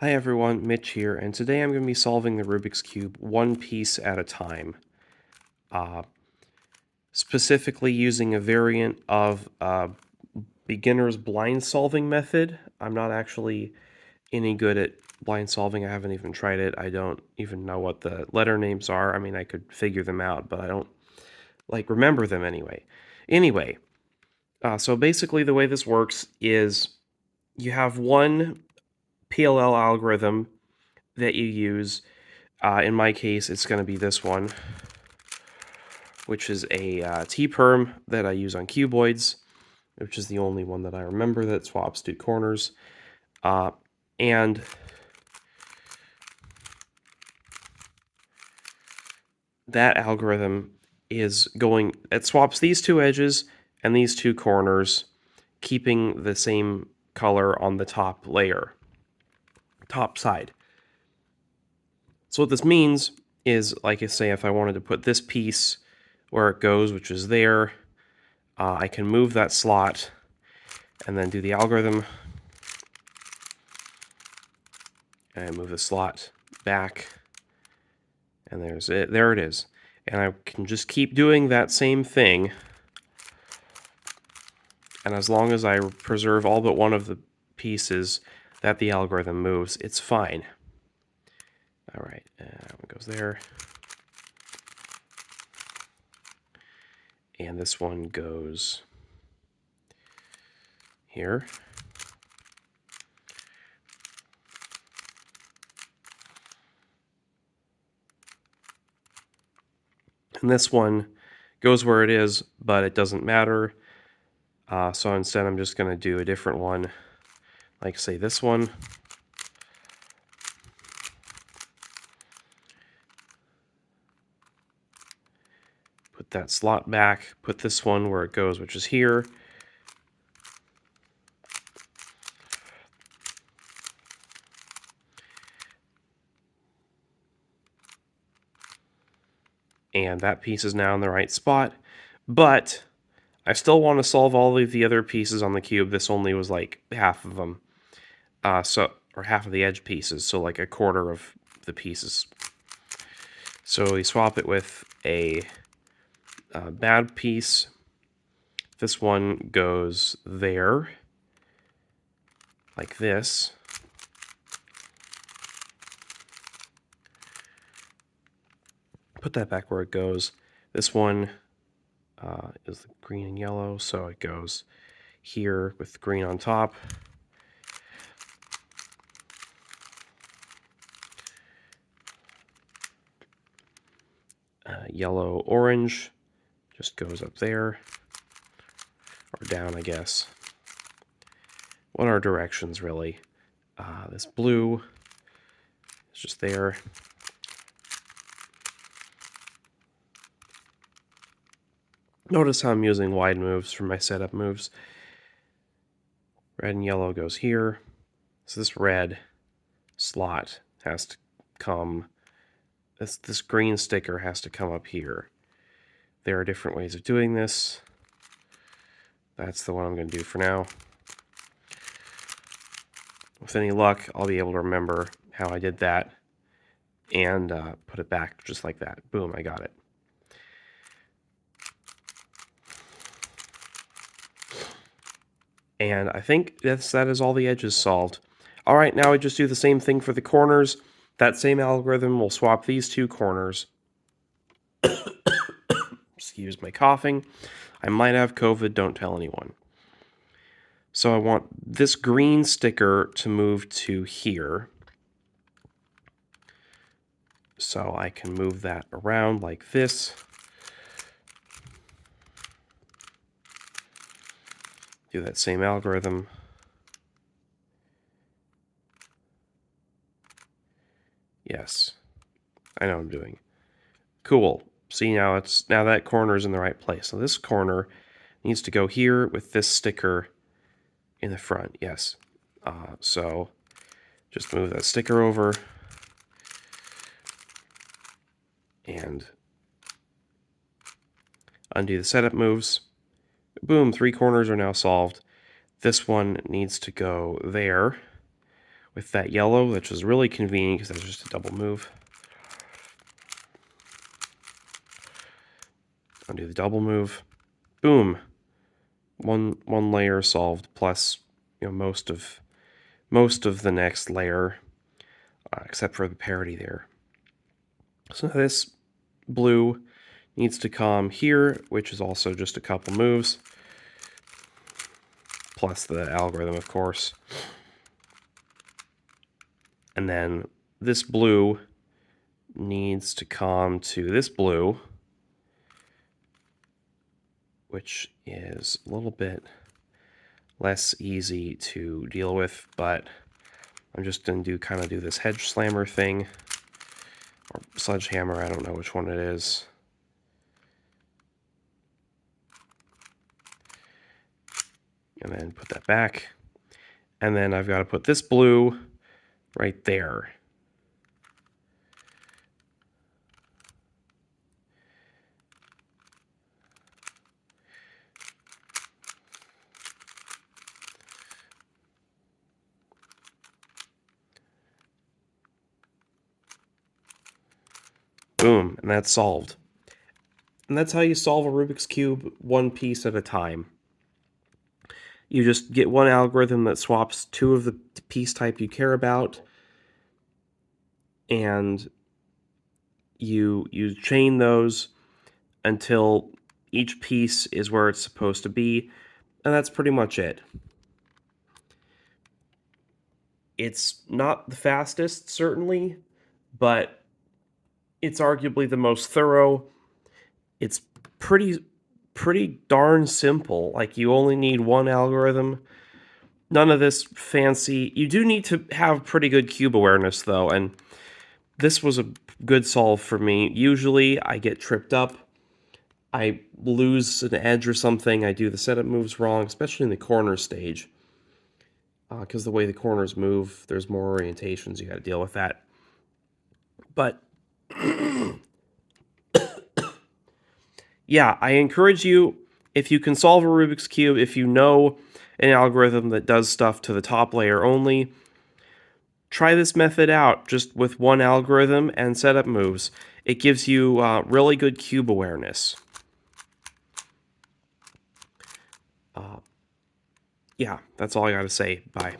Hi everyone, Mitch here, and today I'm going to be solving the Rubik's Cube one piece at a time. Uh, Specifically using a variant of beginner's blind solving method. I'm not actually any good at blind solving. I haven't even tried it. I don't even know what the letter names are. I mean, I could figure them out, but I don't remember them anyway. Anyway, so basically the way this works is you have one PLL algorithm that you use. In my case, it's going to be this one, which is a T-perm that I use on cuboids, which is the only one that I remember that swaps two corners. And that algorithm it swaps these two edges and these two corners, keeping the same color on the top layer, top side. So what this means is, like I say, if I wanted to put this piece where it goes, which is there, I can move that slot and then do the algorithm, and move the slot back, and there's it. There it is. And I can just keep doing that same thing, and as long as I preserve all but one of the pieces that the algorithm moves, it's fine. All right, that one goes there. And this one goes here. And this one goes where it is, but it doesn't matter. So instead I'm just going to do a different one, like say this one. Put that slot back, put this one where it goes, which is here. And that piece is now in the right spot, but I still want to solve all of the other pieces on the cube. This only was like half of them, or half of the edge pieces, so like a quarter of the pieces. So we swap it with a bad piece. This one goes there, like this. Put that back where it goes. This one is the green and yellow, so it goes here with green on top. Yellow, orange just goes up there, or down, I guess. What are directions, really? This blue is just there. Notice how I'm using wide moves for my setup moves. Red and yellow goes here. So this red slot has to come, this green sticker has to come up here. There are different ways of doing this. That's the one I'm going to do for now. With any luck, I'll be able to remember how I did that and put it back just like that. Boom, I got it. And I think that is all the edges solved. All right, now I just do the same thing for the corners. That same algorithm will swap these two corners. Excuse my coughing. I might have COVID, don't tell anyone. So I want this green sticker to move to here. So I can move that around like this. Do that same algorithm. Yes, I know what I'm doing. Cool. See, now that corner is in the right place. So this corner needs to go here with this sticker in the front. Yes. So just move that sticker over and undo the setup moves. Boom, 3 corners are now solved. This one needs to go there with that yellow, which was really convenient because that's just a double move. Undo the double move. Boom. One layer solved, plus most of the next layer, except for the parity there. So this blue needs to come here, which is also just a couple moves, plus the algorithm, of course. And then this blue needs to come to this blue, which is a little bit less easy to deal with, but I'm just going to kind of do this hedge slammer thing, or sledgehammer, I don't know which one it is. And then put that back. And then I've got to put this blue right there. Boom, and that's solved. And that's how you solve a Rubik's Cube one piece at a time. You just get one algorithm that swaps two of the piece type you care about, and you chain those until each piece is where it's supposed to be, and that's pretty much it. It's not the fastest, certainly, but it's arguably the most thorough. It's pretty darn simple. Like, you only need one algorithm. None of this fancy. You do need to have pretty good cube awareness, though, and this was a good solve for me. Usually, I get tripped up. I lose an edge or something. I do the setup moves wrong, especially in the corner stage. Because the way the corners move, there's more orientations. You got to deal with that. But yeah, I encourage you, if you can solve a Rubik's Cube, if you know an algorithm that does stuff to the top layer only, try this method out just with one algorithm and setup moves. It gives you really good cube awareness. Yeah, that's all I got to say. Bye.